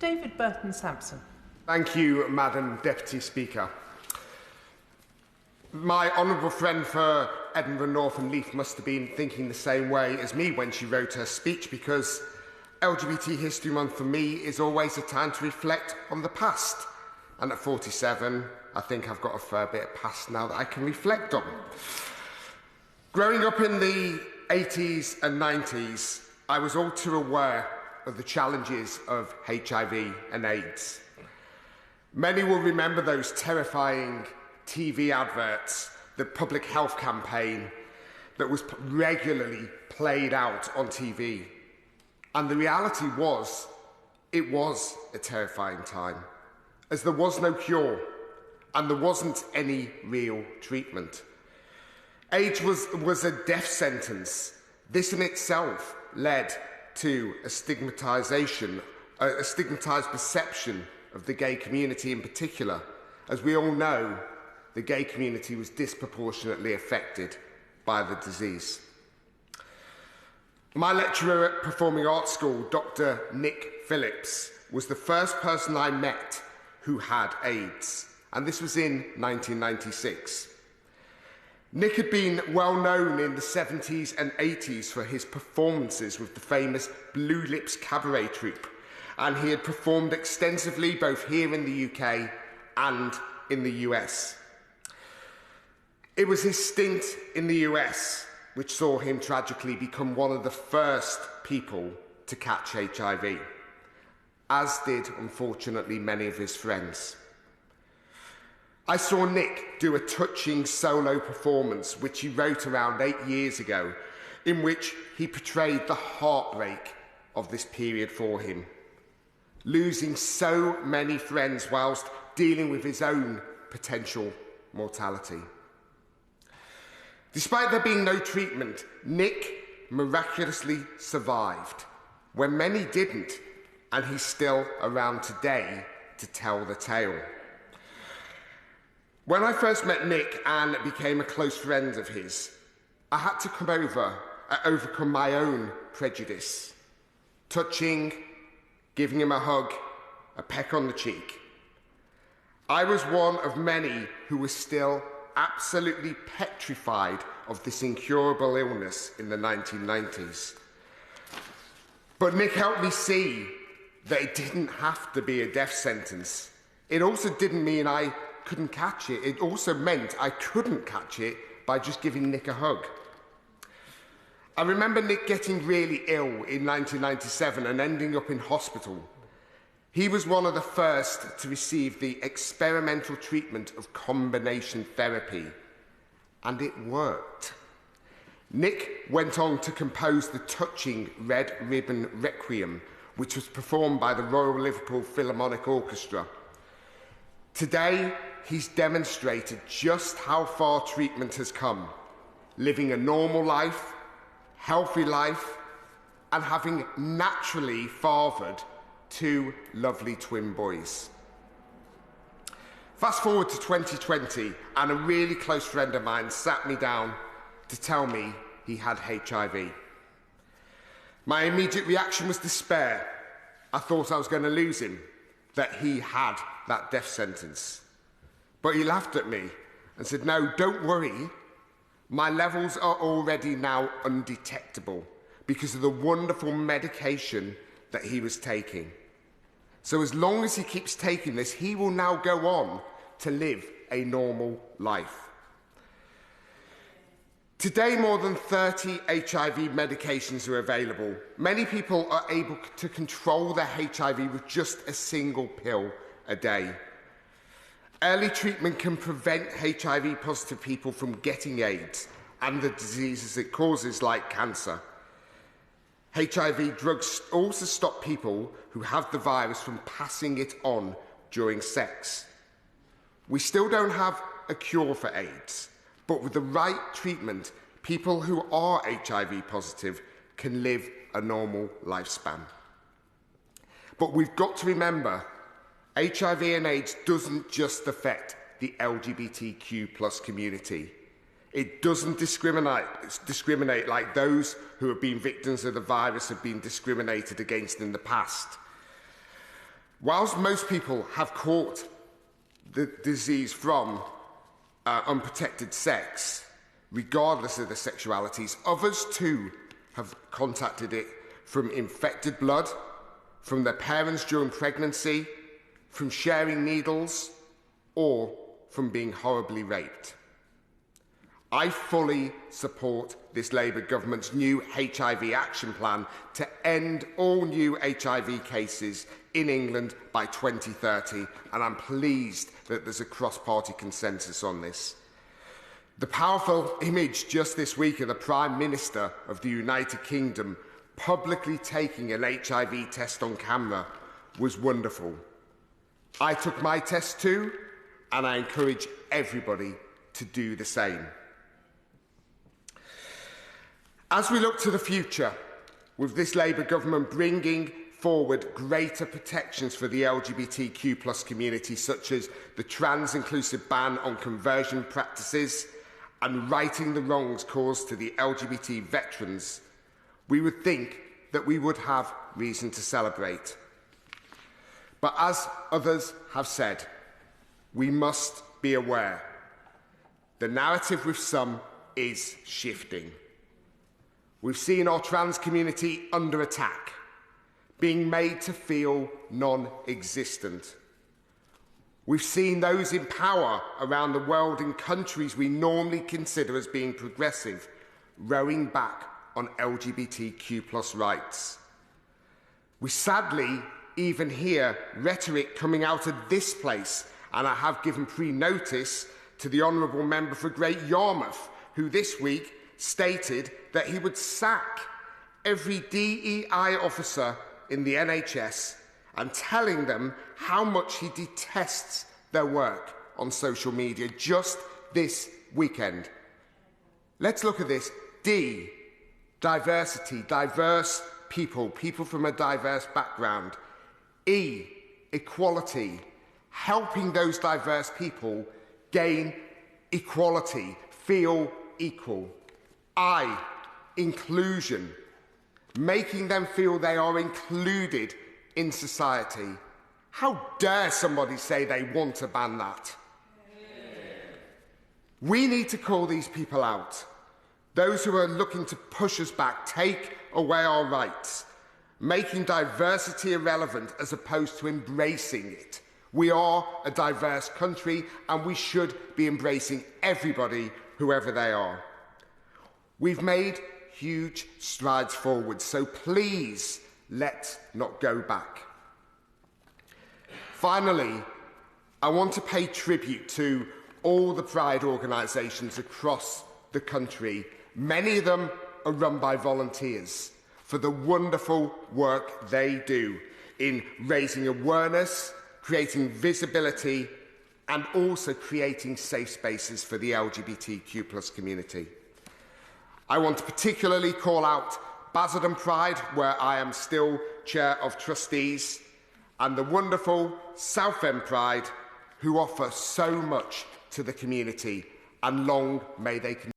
David Burton-Sampson. Thank you, Madam Deputy Speaker. My honourable friend for Edinburgh North and Leith must have been thinking the same way as me when she wrote her speech, because LGBT History Month for me is always a time to reflect on the past. And at 47, I think I've got a fair bit of past now that I can reflect on. Growing up in the 80s and 90s, I was all too aware of the challenges of HIV and AIDS. Many will remember those terrifying TV adverts, the public health campaign that was regularly played out on TV. And the reality was, it was a terrifying time, as there was no cure and there wasn't any real treatment. AIDS was a death sentence. This in itself led to a stigmatised perception of the gay community in particular. As we all know, the gay community was disproportionately affected by the disease. My lecturer at Performing Arts School, Dr. Nick Phillips, was the first person I met who had AIDS, and this was in 1996. Nick had been well known in the 70s and 80s for his performances with the famous Blue Lips cabaret troupe, and he had performed extensively both here in the UK and in the US. It was his stint in the US which saw him tragically become one of the first people to catch HIV, as did, unfortunately, many of his friends. I saw Nick do a touching solo performance, which he wrote around 8 years ago, in which he portrayed the heartbreak of this period for him, losing so many friends whilst dealing with his own potential mortality. Despite there being no treatment, Nick miraculously survived, when many didn't, and he's still around today to tell the tale. When I first met Nick and became a close friend of his, I had to overcome my own prejudice, touching, giving him a hug, a peck on the cheek. I was one of many who was still absolutely petrified of this incurable illness in the 1990s. But Nick helped me see that it didn't have to be a death sentence. It also didn't mean I couldn't catch it. It also meant I couldn't catch it by just giving Nick a hug. I remember Nick getting really ill in 1997 and ending up in hospital. He was one of the first to receive the experimental treatment of combination therapy, and it worked. Nick went on to compose the touching Red Ribbon Requiem, which was performed by the Royal Liverpool Philharmonic Orchestra. Today, he's demonstrated just how far treatment has come, living a normal life, healthy life, and having naturally fathered 2 lovely twin boys. Fast forward to 2020, and a really close friend of mine sat me down to tell me he had HIV. My immediate reaction was despair. I thought I was going to lose him, that he had that death sentence. But he laughed at me and said, "No, don't worry. My levels are already now undetectable because of the wonderful medication that he was taking. So as long as he keeps taking this, he will now go on to live a normal life." Today, more than 30 HIV medications are available. Many people are able to control their HIV with just a single pill a day. Early treatment can prevent HIV-positive people from getting AIDS and the diseases it causes, like cancer. HIV drugs also stop people who have the virus from passing it on during sex. We still don't have a cure for AIDS, but with the right treatment, people who are HIV positive can live a normal lifespan. But we've got to remember, HIV and AIDS doesn't just affect the LGBTQ+ community. It doesn't discriminate like those who have been victims of the virus have been discriminated against in the past. Whilst most people have caught the disease from unprotected sex, regardless of their sexualities, others too have contacted it from infected blood, from their parents during pregnancy, from sharing needles, or from being horribly raped. I fully support this Labour government's new HIV action plan to end all new HIV cases in England by 2030, and I'm pleased that there's a cross-party consensus on this. The powerful image just this week of the Prime Minister of the United Kingdom publicly taking an HIV test on camera was wonderful. I took my test too, and I encourage everybody to do the same. As we look to the future, with this Labour government bringing forward greater protections for the LGBTQ+ community, such as the trans-inclusive ban on conversion practices and righting the wrongs caused to the LGBT veterans, we would think that we would have reason to celebrate. But as others have said, we must be aware. The narrative with some is shifting. We've seen our trans community under attack, being made to feel non-existent. We've seen those in power around the world in countries we normally consider as being progressive, rowing back on LGBTQ+ rights. We sadly even hear rhetoric coming out of this place, and I have given pre-notice to the Honourable Member for Great Yarmouth, who this week stated that he would sack every DEI officer in the NHS and telling them how much he detests their work on social media just this weekend. Let's look at this. D, diversity, diverse people, people from a diverse background. E, equality, helping those diverse people gain equality, feel equal. I, inclusion, making them feel they are included in society. How dare somebody say they want to ban that? We need to call these people out. Those who are looking to push us back, take away our rights, making diversity irrelevant as opposed to embracing it. We are a diverse country and we should be embracing everybody, whoever they are. We've made huge strides forward, so please let's not go back. Finally, I want to pay tribute to all the Pride organisations across the country. Many of them are run by volunteers, for the wonderful work they do in raising awareness, creating visibility, and also creating safe spaces for the LGBTQ+ community. I want to particularly call out Basildon Pride, where I am still Chair of Trustees, and the wonderful Southend Pride, who offer so much to the community, and long may they continue.